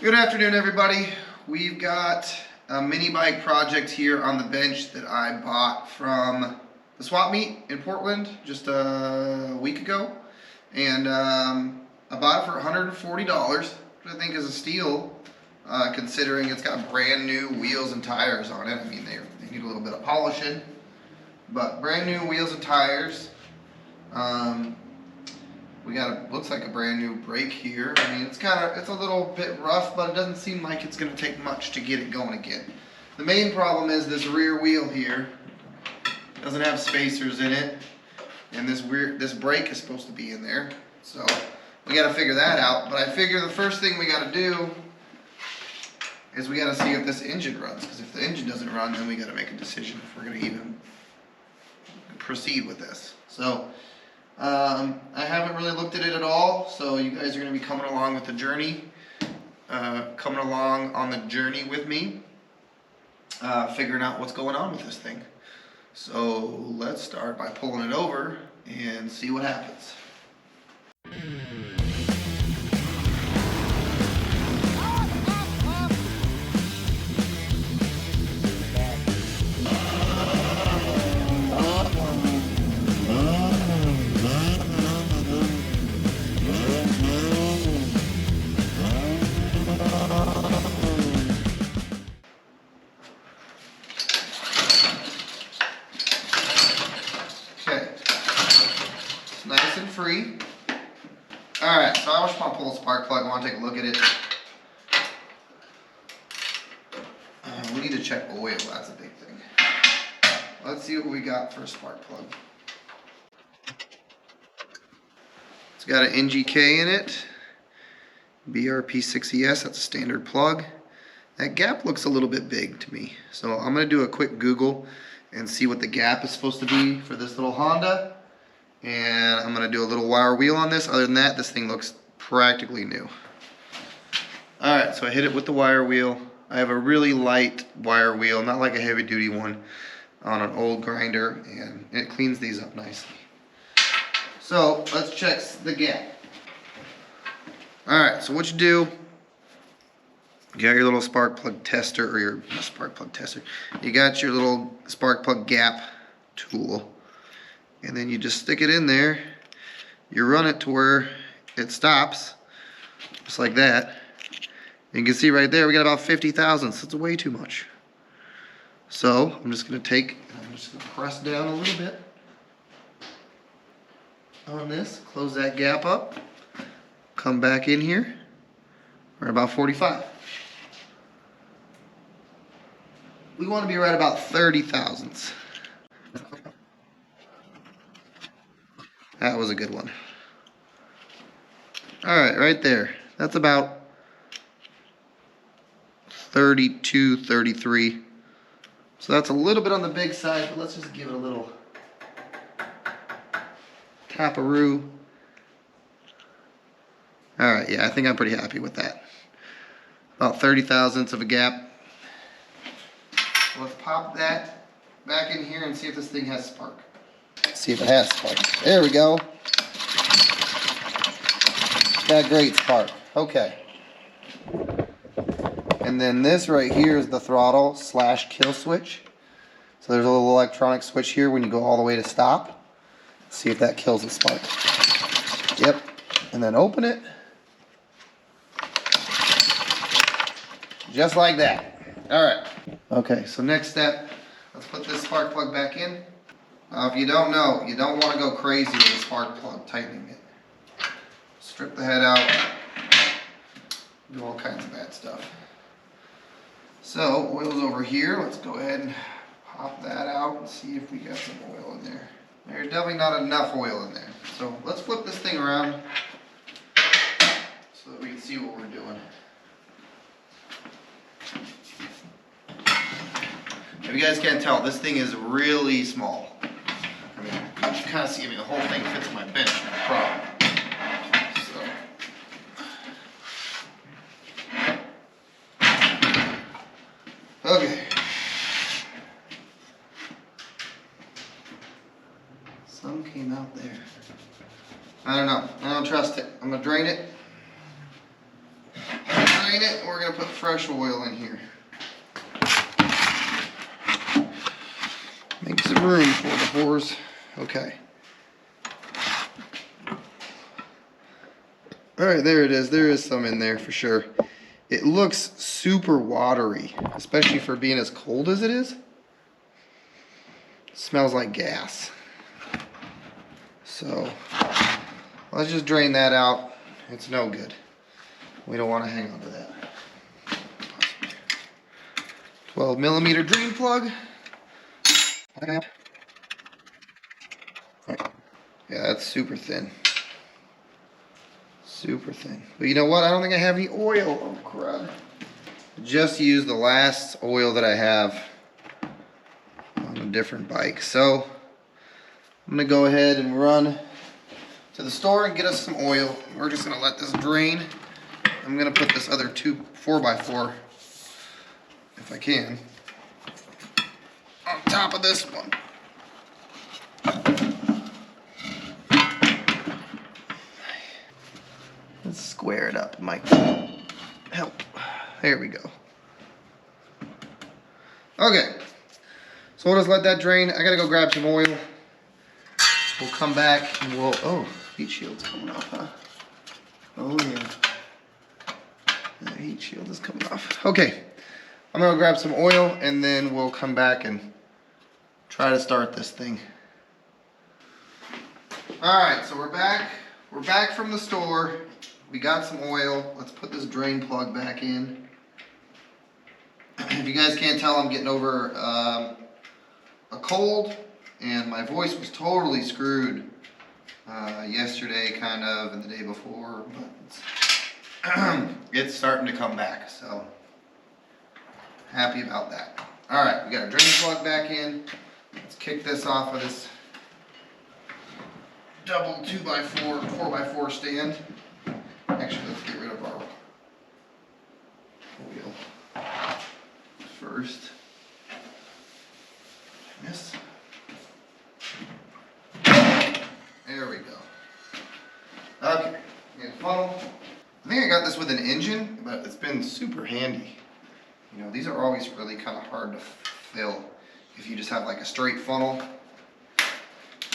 Good afternoon, everybody. We've got a mini bike project here on the bench that I bought from the swap meet in Portland just a week ago. And I bought it for $140, which I think is a steal, considering it's got brand new wheels and tires on it. I mean, they need a little bit of polishing, but brand new wheels and tires. We got looks like a brand new brake here. I mean, it's a little bit rough, but it doesn't seem like it's going to take much to get it going again. The main problem is this rear wheel here doesn't have spacers in it, and this brake is supposed to be in there. So we got to figure that out. But I figure the first thing we got to do is we got to see if this engine runs, because if the engine doesn't run, then we got to make a decision if we're going to even proceed with this. So I haven't really looked at it at all, so you guys are going to be coming along with the journey, coming along on the journey with me, figuring out what's going on with this thing. So let's start by pulling it over and see what happens. Nice and free. Alright, so I just want to pull the spark plug. I want to take a look at it. We need to check oil, that's a big thing. Let's see what we got for a spark plug. It's got an NGK in it. BRP6ES, that's a standard plug. That gap looks a little bit big to me. So I'm going to do a quick Google and see what the gap is supposed to be for this little Honda. And I'm going to do a little wire wheel on this. Other than that, this thing looks practically new. Alright, so I hit it with the wire wheel. I have a really light wire wheel, not like a heavy duty one, on an old grinder, and it cleans these up nicely. So let's check the gap. Alright, so what you do, you got your little spark plug tester, or your spark plug tester. You got your little spark plug gap tool. And then you just stick it in there, you run it to where it stops, just like that. And you can see right there, we got about 50 thousandths. That's way too much. So I'm just going to press down a little bit on this, close that gap up, come back in here, we're about 45. We want to be right about 30 thousandths. That was a good one. Alright, right there. That's about 32, 33. So that's a little bit on the big side, but let's just give it a little tap-a-roo. Alright, yeah, I think I'm pretty happy with that. About 30 thousandths of a gap. So let's pop that back in here and see if this thing has spark. See if it has spark. There we go. Got great spark. Okay. And then this right here is the throttle / kill switch. So there's a little electronic switch here when you go all the way to stop. See if that kills the spark. Yep. And then open it. Just like that. Alright. Okay, so next step, let's put this spark plug back in. Now, if you don't know, you don't want to go crazy with a spark plug tightening it. Strip the head out, do all kinds of bad stuff. So, oil's over here. Let's go ahead and pop that out and see if we got some oil in there. There's definitely not enough oil in there. So, let's flip this thing around so that we can see what we're doing. If you guys can't tell, this thing is really small. I mean, you can kind of see, I mean, the whole thing fits in my bench, no problem. So. Okay. Some came out there. I don't know. I don't trust it. I'm going to drain it. drain it, and we're gonna put fresh oil in here. Make some room for the hose. Okay. Alright, there it is. There is some in there for sure. It looks super watery, especially for being as cold as it is. It smells like gas. So, let's just drain that out. It's no good. We don't want to hang on to that. 12mm drain plug. Yeah, that's super thin. Super thin. But you know what? I don't think I have any oil. Oh, crud. Just used the last oil that I have on a different bike. So, I'm going to go ahead and run to the store and get us some oil. We're just going to let this drain. I'm going to put this other 4x4, if I can, on top of this one. Let's square it up. It might help. There we go. Okay. So we'll just let that drain. I gotta go grab some oil. We'll come back and we'll... Oh, heat shield's coming off, huh? Oh, yeah. The heat shield is coming off. Okay. I'm gonna grab some oil and then we'll come back and try to start this thing. Alright, so we're back. We're back from the store. We got some oil. Let's put this drain plug back in. If you guys can't tell, I'm getting over a cold and my voice was totally screwed yesterday kind of and the day before, but it's starting to come back, so happy about that. Alright, we got a drain plug back in. Let's kick this off of this double 2x4, 4x4 stand. Actually, let's get rid of our wheel first. Yes. There we go. Okay, we got a funnel. I think I got this with an engine, but it's been super handy. You know, these are always really kind of hard to fill. If you just have like a straight funnel,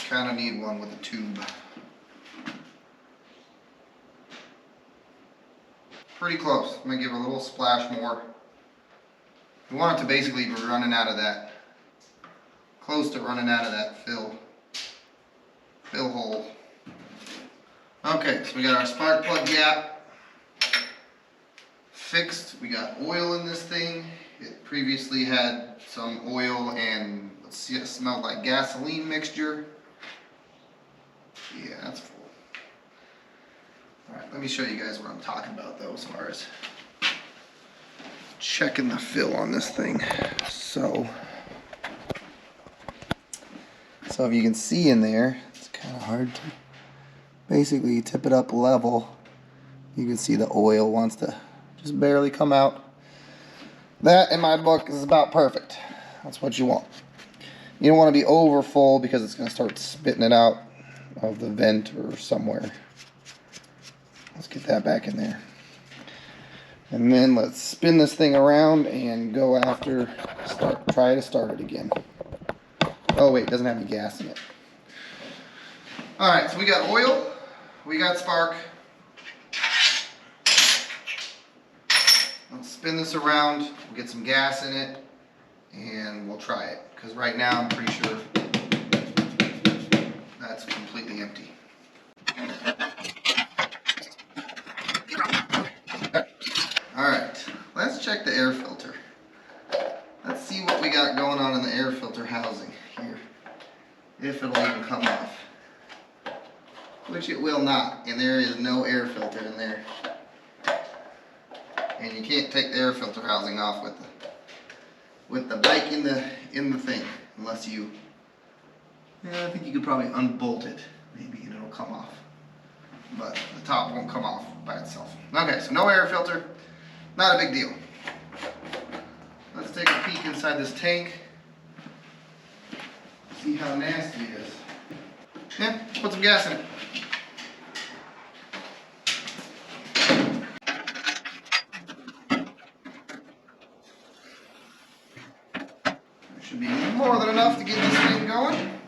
kind of need one with a tube. Pretty close. I'm gonna give it a little splash more. We want it to basically be running out of that, close to running out of that fill hole. Okay, so we got our spark plug gap fixed. We got oil in this thing. It previously had some oil and let's see, it smelled like gasoline mixture. Yeah, that's full. Alright, let me show you guys what I'm talking about though as far as checking the fill on this thing. So if you can see in there, it's kind of hard to basically tip it up level. You can see the oil wants to just barely come out. That in my book is about perfect. That's what you want. You don't want to be over full because it's going to start spitting it out of the vent or somewhere. Let's get that back in there. And then let's spin this thing around and go after, try to start it again. Oh wait, it doesn't have any gas in it. Alright, so we got oil, we got spark. Let's spin this around, we'll get some gas in it, and we'll try it. Because right now I'm pretty sure that's completely empty. Alright, let's check the air filter. Let's see what we got going on in the air filter housing here. If it'll even come off. Which it will not, and there is no air filter in there. And you can't take the air filter housing off with the bike in the thing, unless you, I think you could probably unbolt it, maybe, and it'll come off. But the top won't come off by itself. Okay, so no air filter, not a big deal. Let's take a peek inside this tank, see how nasty it is. Yeah, let's put some gas in it. Should be more than enough to get this thing going.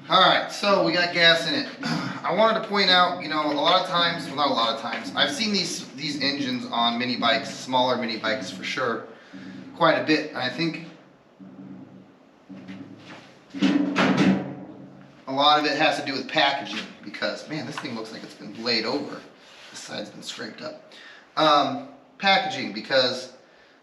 Alright, so we got gas in it. I wanted to point out, you know, a lot of times, well not a lot of times, I've seen these engines on mini bikes, smaller mini bikes for sure, quite a bit. I think a lot of it has to do with packaging because, man, this thing looks like it's been blade over. This side's been scraped up. Packaging, because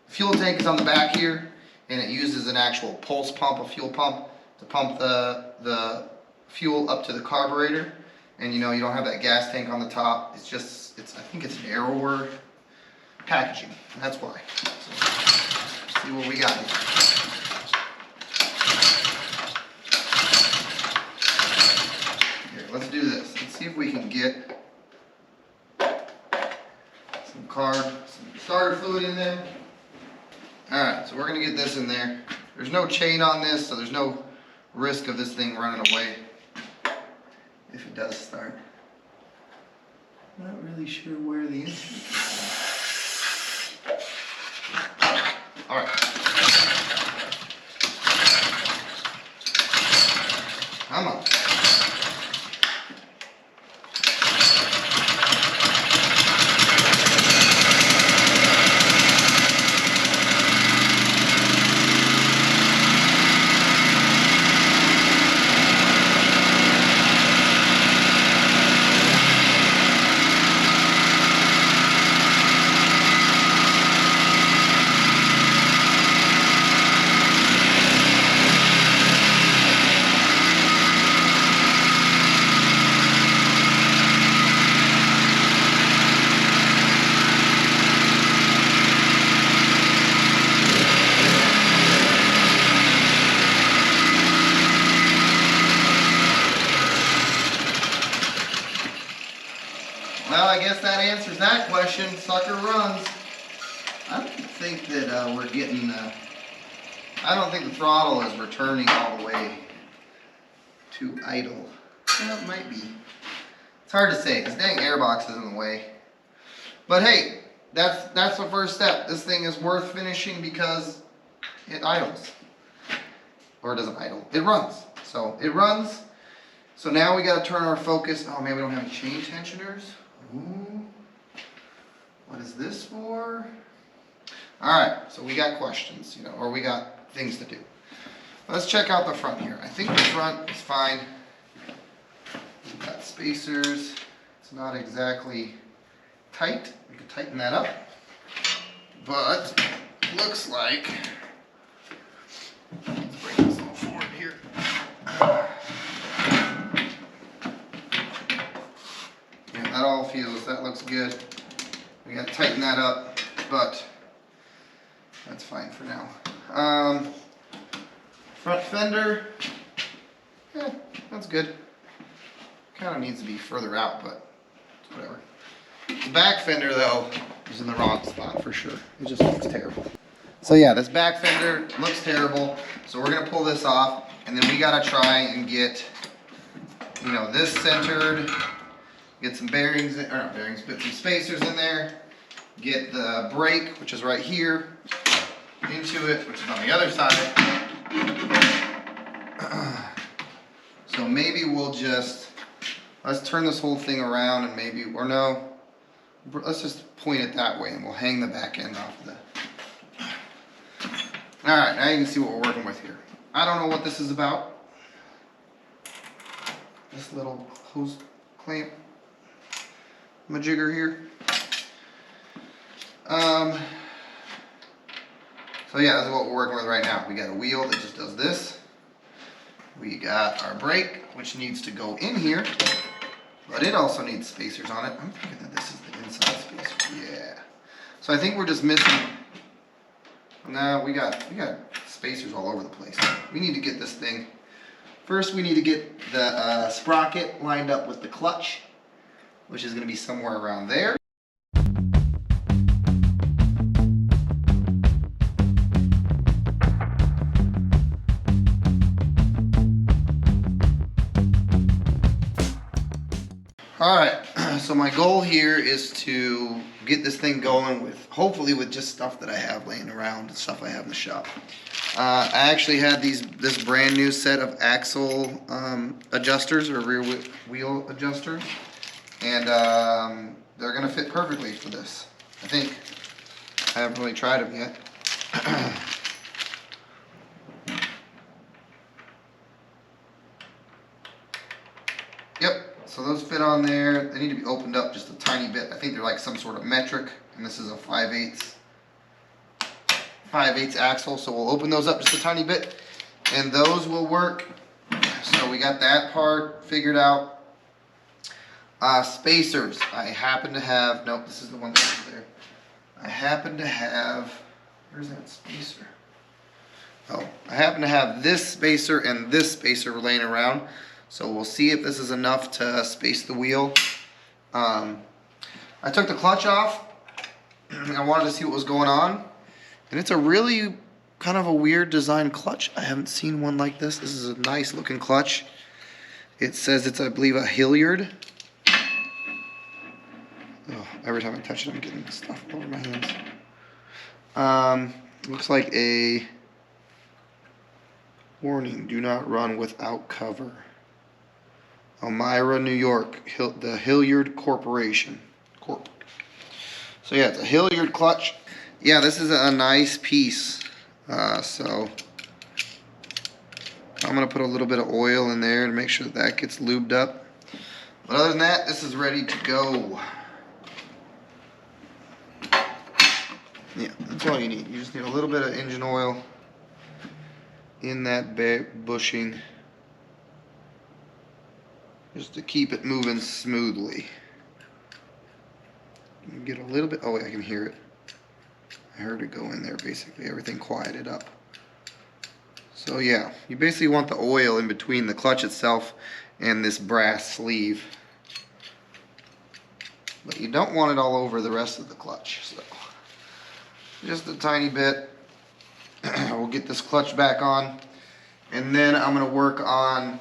the fuel tank is on the back here and it uses an actual pulse pump, a fuel pump, to pump the fuel up to the carburetor. And you know, you don't have that gas tank on the top. It's just, I think it's narrower packaging. That's why. So, see what we got here. Here, let's do this. Let's see if we can get some starter fluid in there. Alright, so we're going to get this in there. There's no chain on this, so there's no risk of this thing running away if it does start. Not really sure where the instrument is. Alright. Come on. Well, I guess that answers that question. Sucker runs. I don't think that we're getting, I don't think the throttle is returning all the way to idle. Well, it might be. It's hard to say because dang airbox is in the way. But hey, that's the first step. This thing is worth finishing because it idles. Or it doesn't idle. It runs. So it runs. So now we got to turn our focus. Oh man, we don't have any chain tensioners. Ooh. What is this for? Alright, so we got questions, you know, or we got things to do. Let's check out the front here. I think the front is fine. We've got spacers. It's not exactly tight. We could tighten that up. But it looks like, let's bring this all forward here. That all feels, that looks good. We gotta tighten that up, but that's fine for now. Front fender, yeah, that's good. Kind of needs to be further out, but whatever. The back fender though is in the wrong spot for sure. It just looks terrible. So yeah, this back fender looks terrible. So we're gonna pull this off, and then we gotta try and get, you know, this centered. Get some bearings, or not bearings, but some spacers in there. Get the brake, which is right here, into it, which is on the other side. So maybe we'll just, let's turn this whole thing around and maybe, or no, let's just point it that way and we'll hang the back end off of the. Alright, now you can see what we're working with here. I don't know what this is about. This little hose clamp. Majigger here. So yeah, that's what we're working with right now. We got a wheel that just does this. We got our brake, which needs to go in here, but it also needs spacers on it. I'm thinking that this is the inside spacer. Yeah. So I think we're just missing. No, we got spacers all over the place. We need to get this thing. First, we need to get the sprocket lined up with the clutch, which is going to be somewhere around there. Alright, so my goal here is to get this thing going with, hopefully with just stuff that I have laying around, and stuff I have in the shop. I actually had this brand new set of axle adjusters, or rear wheel adjusters, and they're going to fit perfectly for this, I think. I haven't really tried them yet. Yep. So those fit on there. They need to be opened up just a tiny bit. I think they're like some sort of metric, and this is a 5/8 axle. So we'll open those up just a tiny bit, and those will work. So we got that part figured out. Spacers. I happen to have. Nope, this is the one that's over there. I happen to have. Where's that spacer? Oh, I happen to have this spacer and this spacer laying around. So we'll see if this is enough to space the wheel. I took the clutch off. I wanted to see what was going on. And it's a really kind of a weird design clutch. I haven't seen one like this. This is a nice looking clutch. It says it's, I believe, a Hilliard. Oh, every time I touch it, I'm getting stuff all over my hands. Looks like a warning, do not run without cover. Elmira, New York, the Hilliard Corporation. So yeah, it's a Hilliard clutch. Yeah, this is a nice piece. So I'm gonna put a little bit of oil in there to make sure that gets lubed up. But other than that, this is ready to go. Yeah, that's all you need. You just need a little bit of engine oil in that bushing, just to keep it moving smoothly. Get a little bit, oh wait, I can hear it. I heard it go in there, basically. Everything quieted up. So yeah, you basically want the oil in between the clutch itself and this brass sleeve. But you don't want it all over the rest of the clutch. So just a tiny bit. We'll get this clutch back on. And then I'm going to work on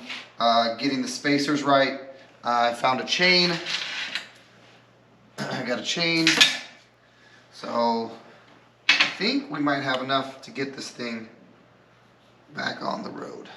getting the spacers right. I found a chain. I got a chain. So I think we might have enough to get this thing back on the road.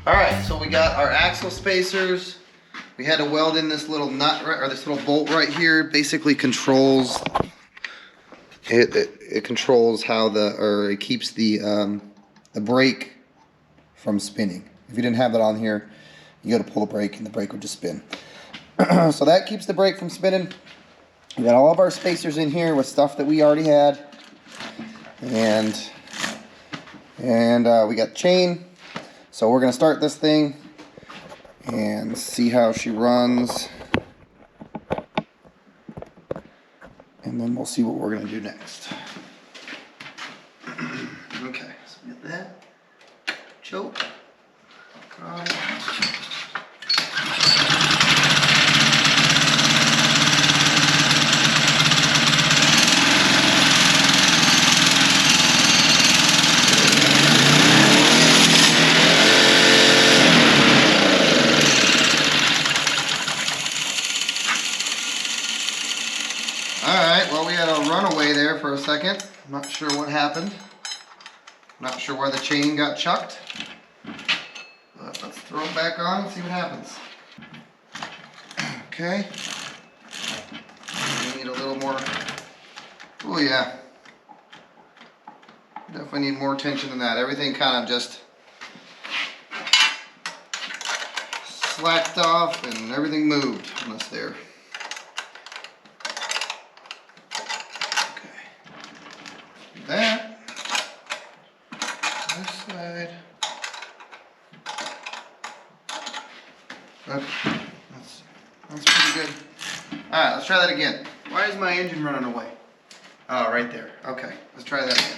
Alright, so we got our axle spacers. We had to weld in this little nut, or this little bolt right here. Basically controls it controls how it keeps the brake from spinning. If you didn't have that on here, you got to pull the brake and the brake would just spin. So that keeps the brake from spinning. We got all of our spacers in here with stuff that we already had, and we got chain. So we're going to start this thing and see how she runs, and then we'll see what we're going to do next. Okay, so we get that. Choke. Alright, well, we had a runaway there for a second. I'm not sure what happened. Not sure where the chain got chucked. But let's throw it back on and see what happens. Okay. need a little more. Oh yeah. Definitely need more tension than that. Everything kind of just slacked off and everything moved on this there. Okay. Do that. This side. Okay. That's pretty good. Alright, let's try that again. Why is my engine running away? Oh, right there. Okay, let's try that again.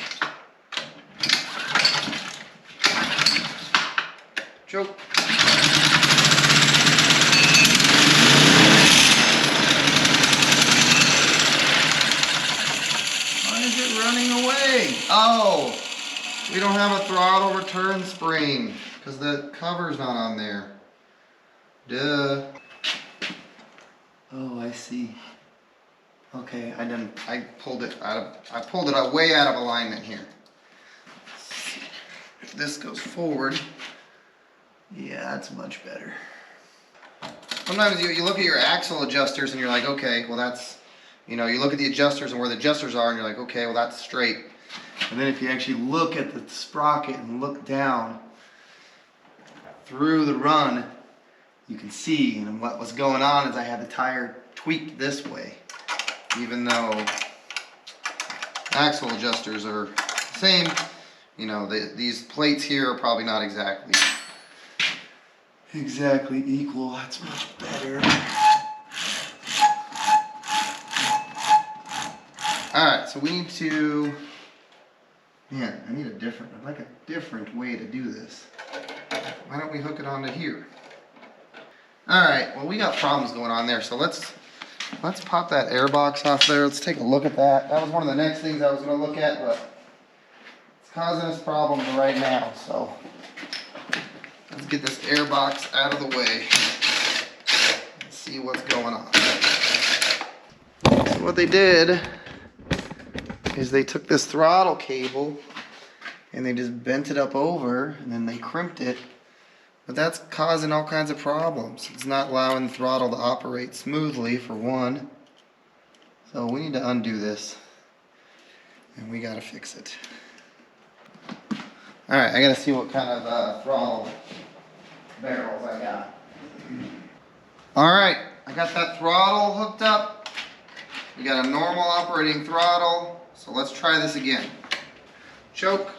Choke. Why is it running away? Oh, we don't have a throttle return spring because the cover's not on there. Duh. Oh, I see. Okay, I pulled it way out of alignment here. If this goes forward, yeah, that's much better. Sometimes you look at your axle adjusters and you're like, okay, well that's, you look at the adjusters and where the adjusters are and you're like, okay, well that's straight. And then if you actually look at the sprocket and look down through the run, you can see, and what was going on is I had the tire tweaked this way, even though axle adjusters are the same. These plates here are probably not exactly equal. That's much better. Alright, so we need to, I'd like a different way to do this. Why don't we hook it onto here? Alright, well we got problems going on there, so let's pop that air box off there. Let's take a look at that. That was one of the next things I was going to look at, but it's causing us problems right now, so let's get this air box out of the way and see what's going on. So what they did is they took this throttle cable and they just bent it up over and then they crimped it. But that's causing all kinds of problems. It's not allowing the throttle to operate smoothly, for one. So we need to undo this. And we gotta fix it. Alright, I gotta see what kind of throttle barrels I got. Alright, I got that throttle hooked up. We got a normal operating throttle. So let's try this again. Choke.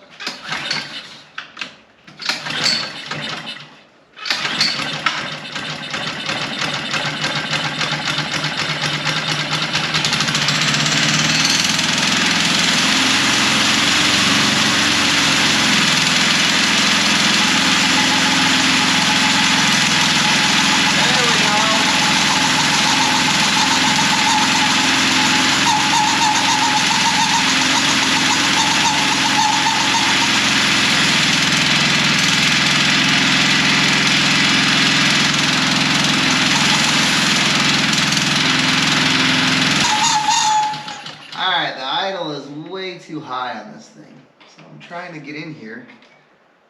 Too high on this thing, so I'm trying to get in here.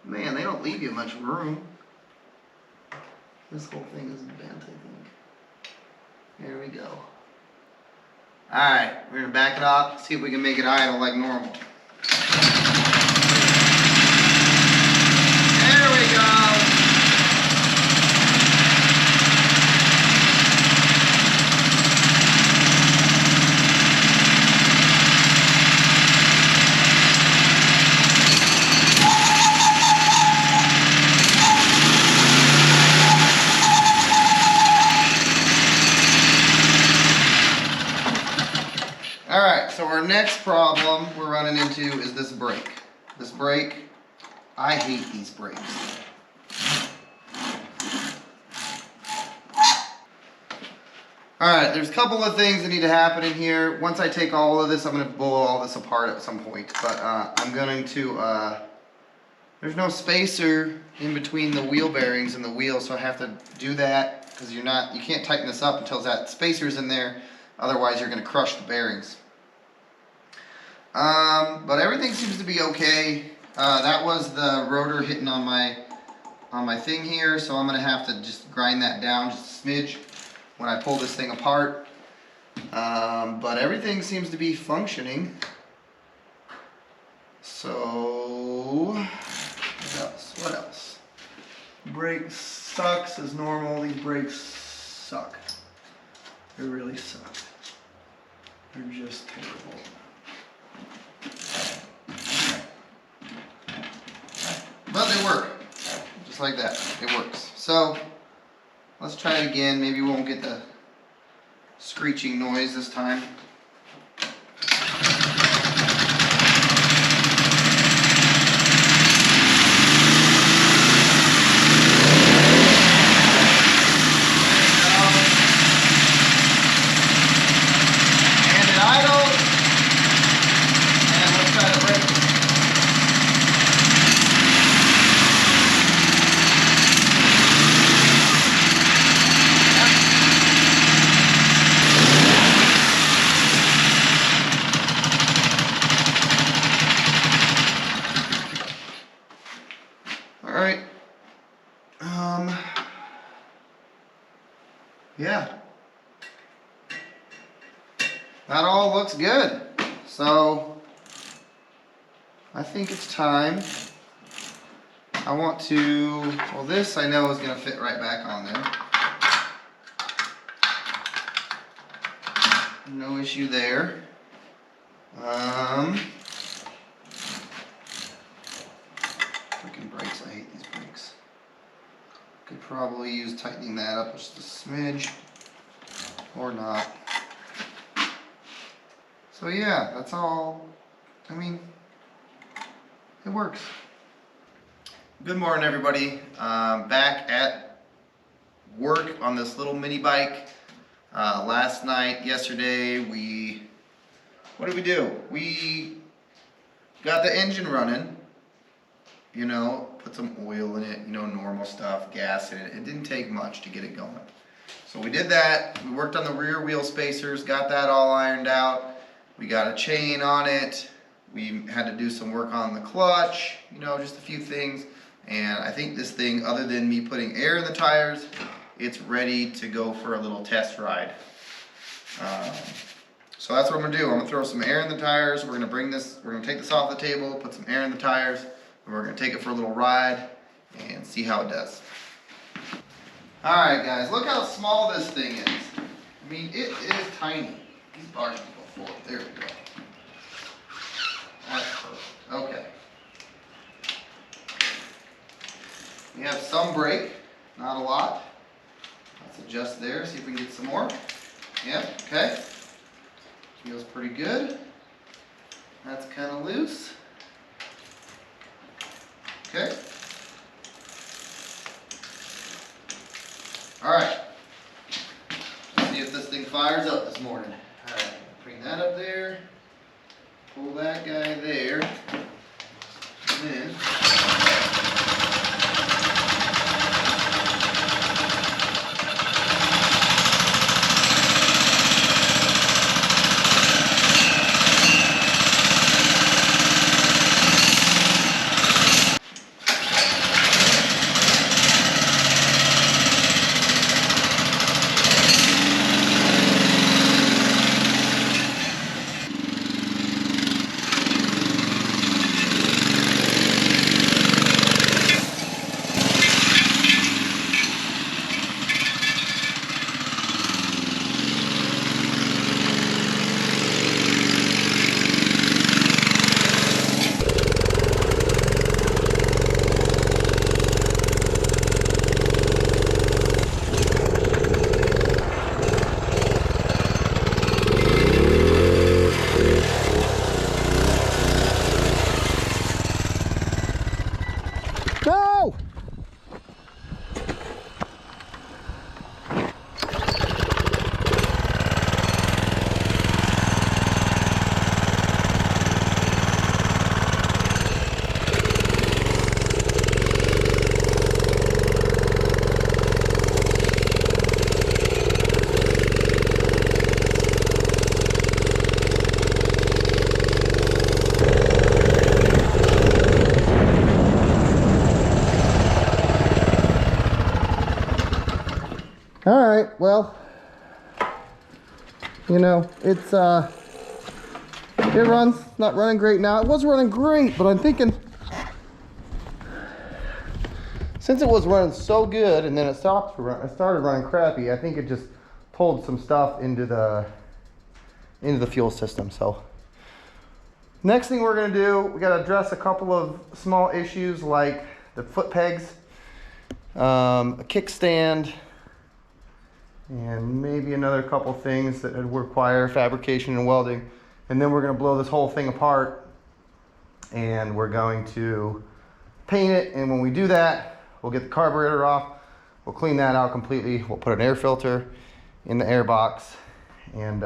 Man, they don't leave you much room. This whole thing is bent, I think. There we go. Alright, we're gonna back it off, see if we can make it idle like normal. There we go. Alright, so our next problem we're running into is this brake. This brake, I hate these brakes. Alright, there's a couple of things that need to happen in here. Once I take all of this, I'm going to blow all this apart at some point. But I'm going to, there's no spacer in between the wheel bearings and the wheel, so I have to do that because you can't tighten this up until that spacer's in there. Otherwise, you're going to crush the bearings. But everything seems to be okay. That was the rotor hitting on my thing here, so I'm going to have to just grind that down just a smidge when I pull this thing apart. But everything seems to be functioning. So, what else? Brake sucks as normal. These brakes suck. They really suck. They're just terrible. But they work. Just like that. It works. So, let's try it again. Maybe we won't get the screeching noise this time. Yeah, that all looks good. So I think it's time. I want to, well, this I know is going to fit right back on there. No issue there. Freaking brakes, I hate these brakes. Could probably use tightening that up just a smidge, or not. So yeah, that's all. I mean, it works. Good morning, everybody. Back at work on this little mini bike. Last night, yesterday, what did we do? We got the engine running, you know, put some oil in it, you know, normal stuff, gas in it. It didn't take much to get it going. So we did that. We worked on the rear wheel spacers, got that all ironed out. We got a chain on it. We had to do some work on the clutch, you know, just a few things. And I think this thing, other than me putting air in the tires, it's ready to go for a little test ride. So that's what I'm gonna do. I'm gonna throw some air in the tires. We're gonna take this off the table, put some air in the tires, and we're gonna take it for a little ride and see how it does. All right, guys, look how small this thing is. I mean, it is tiny. These bars can go forward. There we go. That's perfect. Okay. We have some brake, not a lot. Let's adjust there, see if we can get some more. Yep, okay. Feels pretty good. That's kind of loose. Okay. All right. Let's see if this thing fires up this morning. All right, bring that up there. Pull that guy there. And then go! All right, well, You know, it's it runs, not running great now. It was running great, but I'm thinking since it was running so good and then it stopped it started running crappy, I think it just pulled some stuff into the fuel system. So next thing we're gonna do, we gotta address a couple of small issues like the foot pegs, a kickstand, and maybe another couple things that would require fabrication and welding. And then we're gonna blow this whole thing apart and we're going to paint it. And when we do that, we'll get the carburetor off, we'll clean that out completely, we'll put an air filter in the air box, and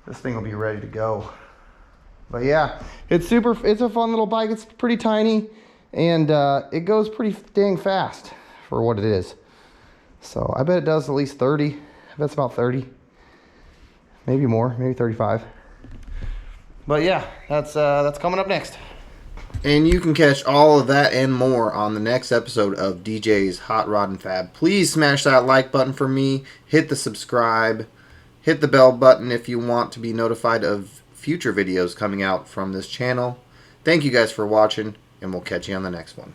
this thing will be ready to go. But yeah, it's a fun little bike. It's pretty tiny and it goes pretty dang fast for what it is. So I bet it does at least 30. I bet it's about 30, maybe more, maybe 35. But yeah, that's coming up next. And you can catch all of that and more on the next episode of DJ's Hot Rod and Fab. Please smash that like button for me. Hit the subscribe. Hit the bell button if you want to be notified of future videos coming out from this channel. Thank you guys for watching, and we'll catch you on the next one.